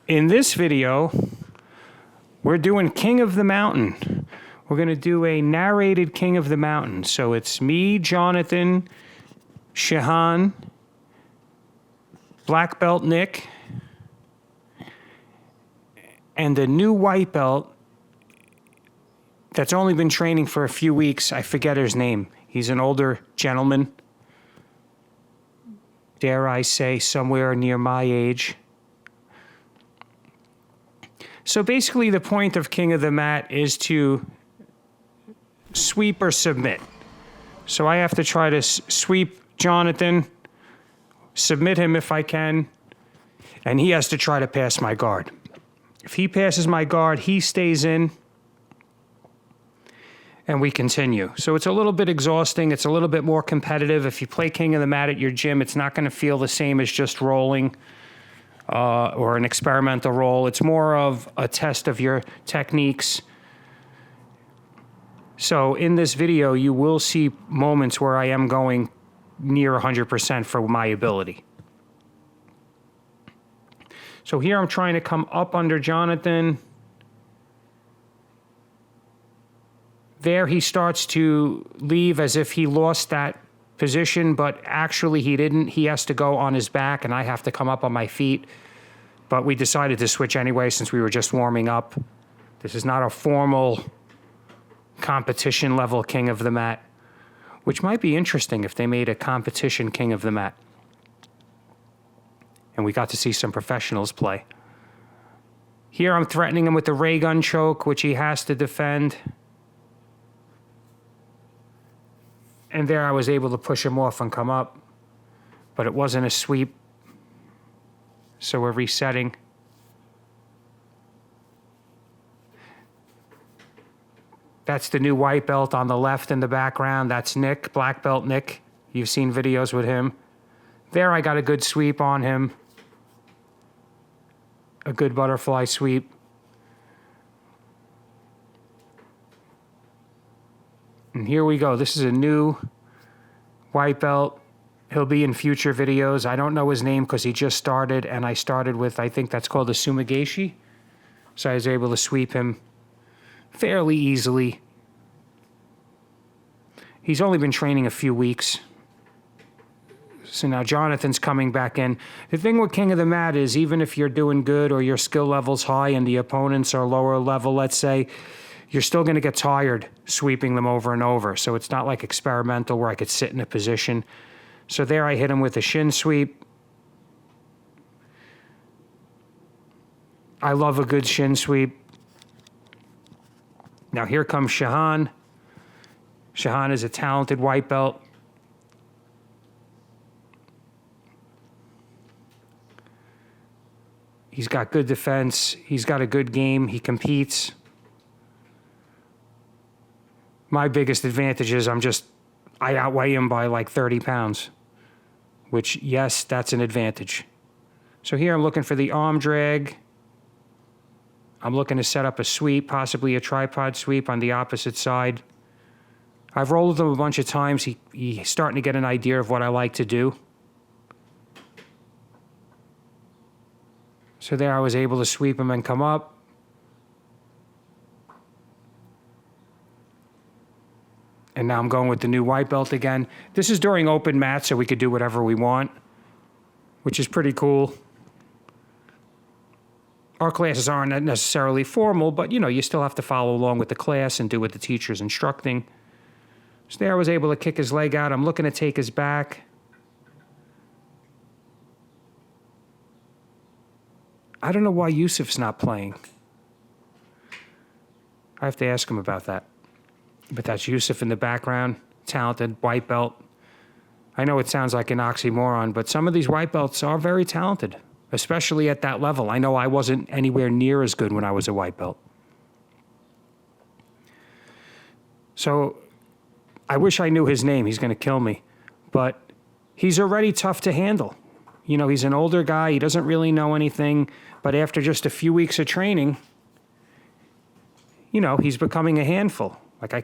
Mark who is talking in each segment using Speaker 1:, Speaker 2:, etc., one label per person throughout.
Speaker 1: In this video, we're doing King of the Mountain. We're going to do a narrated King of the Mountain. So it's me, Jonathan, Shahan, Black Belt Nick, and the new white belt that's only been training for a few weeks. I forget his name. He's an older gentleman. Dare I say, somewhere near my age. So basically the point of King of the Mat is to sweep or submit. So I have to try to sweep Jonathan, submit him if I can, and he has to try to pass my guard. If he passes my guard, he stays in, and we continue. So it's a little bit exhausting. It's a little bit more competitive. If you play King of the Mat at your gym, it's not going to feel the same as just rolling or an experimental roll. It's more of a test of your techniques. So in this video, you will see moments where I am going near 100% for my ability. So here I'm trying to come up under Jonathan. There he starts to leave as if he lost that position, but actually he didn't. He has to go on his back and I have to come up on my feet. But we decided to switch anyway since we were just warming up. This is not a formal competition level King of the Mat, which might be interesting if they made a competition King of the Mat. And we got to see some professionals play. Here I'm threatening him with the ray gun choke, which he has to defend. And there I was able to push him off and come up, but it wasn't a sweep. So we're resetting. That's the new white belt on the left in the background. That's Nick, Black Belt Nick. You've seen videos with him. There I got a good sweep on him. A good butterfly sweep. And here we go. This is a new white belt. He'll be in future videos. I don't know his name because he just started, and I started with, I think that's called a sumigashi. So I was able to sweep him fairly easily. He's only been training a few weeks. So now Jonathan's coming back in. The thing with King of the Mat is even if you're doing good or your skill level's high and the opponents are lower level, let's say, you're still going to get tired sweeping them over and over. So it's not like experimental where I could sit in a position. So there I hit him with a shin sweep. I love a good shin sweep. Now here comes Shahan. Shahan is a talented white belt. He's got good defense. He's got a good game. He competes. My biggest advantage is I outweigh him by like 30 pounds, which, yes, that's an advantage. So here I'm looking for the arm drag. I'm looking to set up a sweep, possibly a tripod sweep on the opposite side. I've rolled with him a bunch of times. He's starting to get an idea of what I like to do. So there I was able to sweep him and come up. And now I'm going with the new white belt again. This is during open mat, so we could do whatever we want, which is pretty cool. Our classes aren't necessarily formal, but, you still have to follow along with the class and do what the teacher's instructing. So there I was able to kick his leg out. I'm looking to take his back. I don't know why Yusuf's not playing. I have to ask him about that. But that's Yusuf in the background, talented white belt. I know it sounds like an oxymoron, but some of these white belts are very talented, especially at that level. I know I wasn't anywhere near as good when I was a white belt. So I wish I knew his name. He's going to kill me. But he's already tough to handle. He's an older guy. He doesn't really know anything. But after just a few weeks of training, he's becoming a handful. Like, I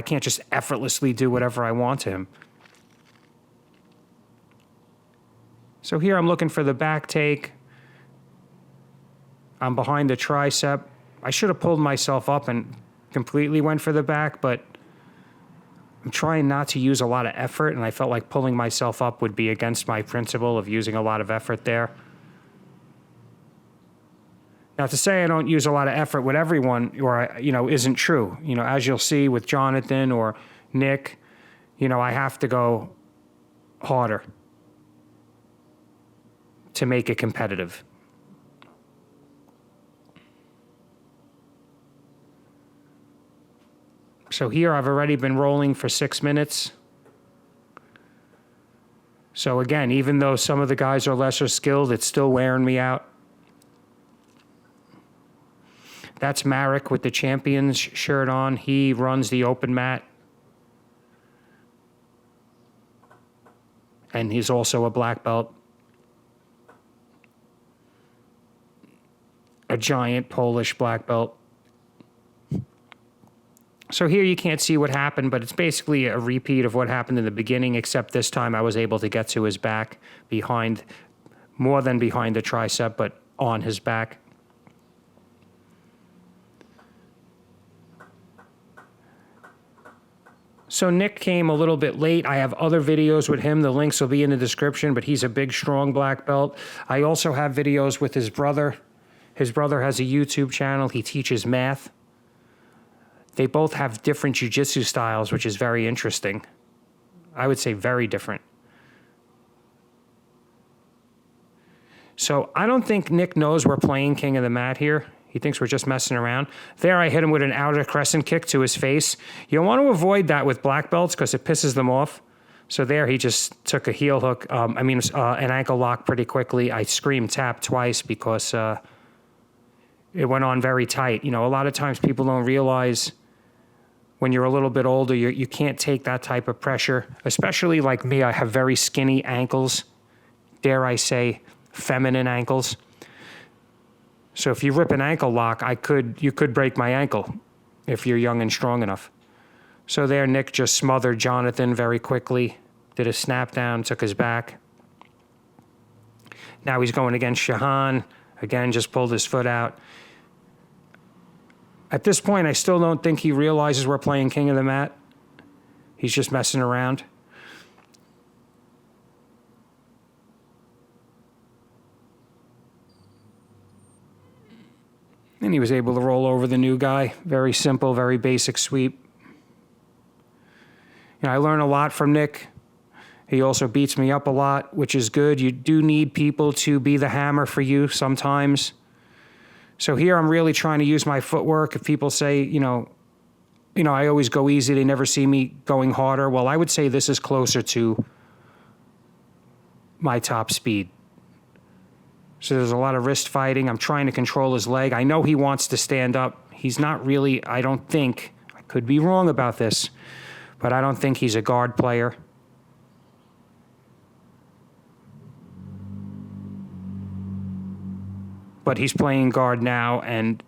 Speaker 1: can't just effortlessly do whatever I want to him. So here I'm looking for the back take. I'm behind the tricep. I should have pulled myself up and completely went for the back, but I'm trying not to use a lot of effort, and I felt like pulling myself up would be against my principle of using a lot of effort there. Now, to say I don't use a lot of effort with everyone, or, isn't true. As you'll see with Jonathan or Nick, I have to go harder to make it competitive. So here I've already been rolling for 6 minutes. So again, even though some of the guys are lesser skilled, it's still wearing me out. That's Marek with the Champions shirt on. He runs the open mat. And he's also a black belt. A giant Polish black belt. So here you can't see what happened, but it's basically a repeat of what happened in the beginning, except this time I was able to get to his back behind, more than behind the tricep, but on his back. So Nick came a little bit late. I have other videos with him. The links will be in the description, but he's a big, strong black belt. I also have videos with his brother. His brother has a YouTube channel. He teaches math. They both have different jiu-jitsu styles, which is very interesting. I would say very different. So I don't think Nick knows we're playing King of the Mat here. He thinks we're just messing around. There I hit him with an outer crescent kick to his face. You want to avoid that with black belts because it pisses them off. So there he just took a heel hook, an ankle lock pretty quickly. I screamed tap twice because it went on very tight. A lot of times people don't realize when you're a little bit older, you can't take that type of pressure, especially like me. I have very skinny ankles, dare I say, feminine ankles. So if you rip an ankle lock, you could break my ankle if you're young and strong enough. So there, Nick just smothered Jonathan very quickly, did a snap down, took his back. Now he's going against Shahan. Again, just pulled his foot out. At this point, I still don't think he realizes we're playing King of the Mat. He's just messing around. And he was able to roll over the new guy. Very simple, very basic sweep. I learn a lot from Nick. He also beats me up a lot, which is good. You do need people to be the hammer for you sometimes. So here I'm really trying to use my footwork. If people say, I always go easy, they never see me going harder. Well, I would say this is closer to my top speed. So there's a lot of wrist fighting. I'm trying to control his leg. I know he wants to stand up. He's not really, I don't think, I could be wrong about this, but I don't think he's a guard player. But he's playing guard now, and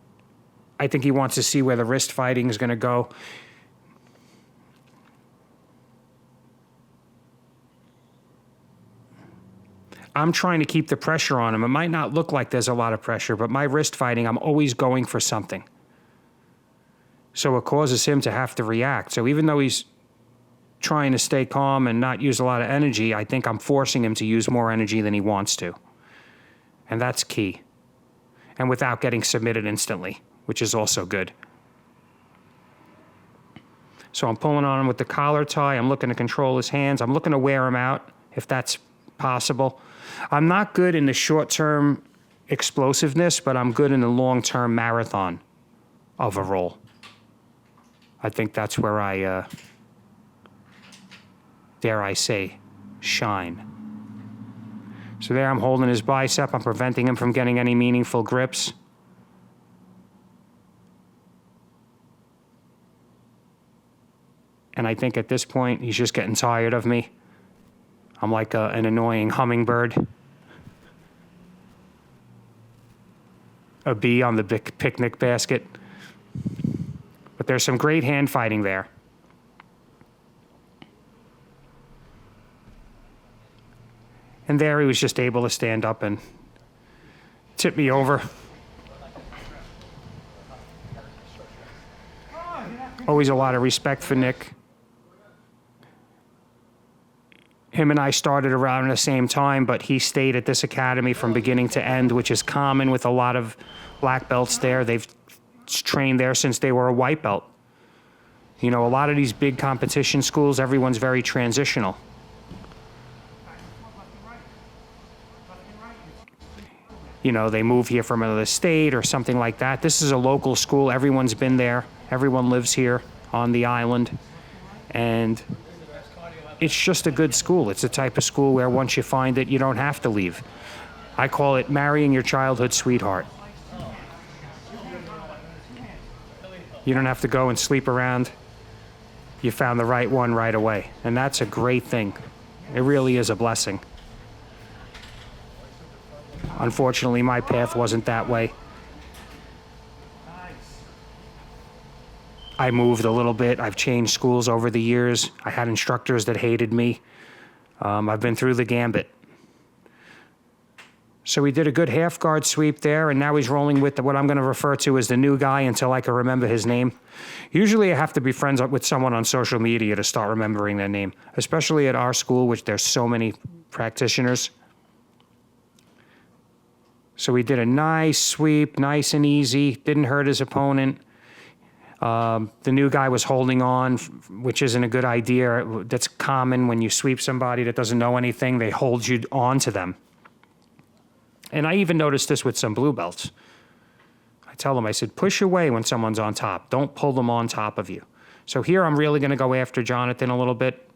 Speaker 1: I think he wants to see where the wrist fighting is going to go. I'm trying to keep the pressure on him. It might not look like there's a lot of pressure, but my wrist fighting, I'm always going for something. So it causes him to have to react. So even though he's trying to stay calm and not use a lot of energy, I think I'm forcing him to use more energy than he wants to. And that's key. And without getting submitted instantly, which is also good. So I'm pulling on him with the collar tie. I'm looking to control his hands. I'm looking to wear him out, if that's possible. I'm not good in the short-term explosiveness, but I'm good in the long-term marathon of a roll. I think that's where I, dare I say, shine. So there I'm holding his bicep. I'm preventing him from getting any meaningful grips. And I think at this point, he's just getting tired of me. I'm like an annoying hummingbird. A bee on the big picnic basket. But there's some great hand fighting there. And there he was just able to stand up and tip me over. Always a lot of respect for Nick. Him and I started around the same time, but he stayed at this academy from beginning to end, which is common with a lot of black belts there. They've trained there since they were a white belt. You know, a lot of these big competition schools, everyone's very transitional. You know, they move here from another state or something like that. This is a local school. Everyone's been there. Everyone lives here on the island. And it's just a good school. It's a type of school where once you find it, you don't have to leave. I call it marrying your childhood sweetheart. You don't have to go and sleep around. You found the right one right away. And that's a great thing. It really is a blessing. Unfortunately, my path wasn't that way. I moved a little bit. I've changed schools over the years. I had instructors that hated me. I've been through the gambit. So we did a good half guard sweep there, and now he's rolling with what I'm going to refer to as the new guy until I can remember his name. Usually I have to be friends with someone on social media to start remembering their name, especially at our school, which there's so many practitioners. So we did a nice sweep, nice and easy, didn't hurt his opponent. The new guy was holding on, which isn't a good idea. That's common when you sweep somebody that doesn't know anything. They hold you on to them. And I even noticed this with some blue belts. I tell them, I said, push away when someone's on top. Don't pull them on top of you. So here I'm really going to go after Jonathan a little bit.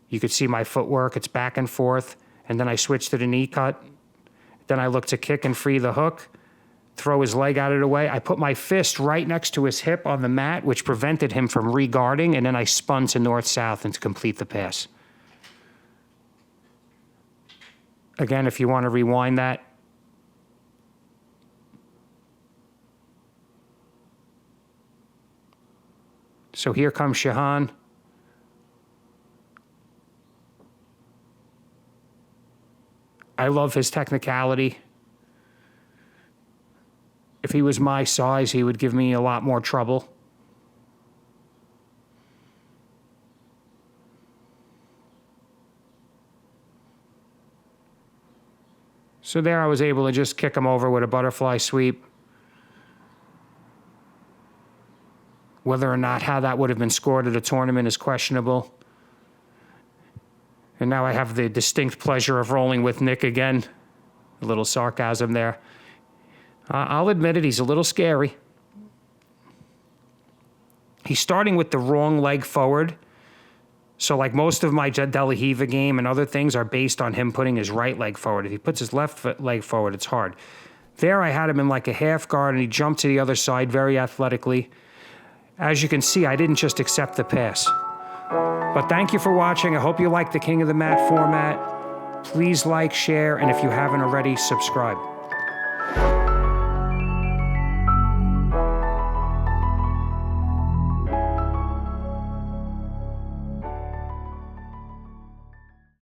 Speaker 1: You could see my footwork. It's back and forth. And then I switch to the knee cut. Then I look to kick and free the hook. Throw his leg out of the way. I put my fist right next to his hip on the mat, which prevented him from re-guarding, and then I spun to north-south and to complete the pass. Again, if you want to rewind that. So here comes Shahan. I love his technicality. If he was my size, he would give me a lot more trouble. So there I was able to just kick him over with a butterfly sweep. Whether or not how that would have been scored at a tournament is questionable. And now I have the distinct pleasure of rolling with Nick again. A little sarcasm there. I'll admit it, he's a little scary. He's starting with the wrong leg forward. So like most of my De La Riva game and other things are based on him putting his right leg forward. If he puts his left leg forward, it's hard. There I had him in like a half guard and he jumped to the other side very athletically. As you can see, I didn't just accept the pass. But thank you for watching. I hope you like the King of the Mat format. Please like, share, and if you haven't already, subscribe.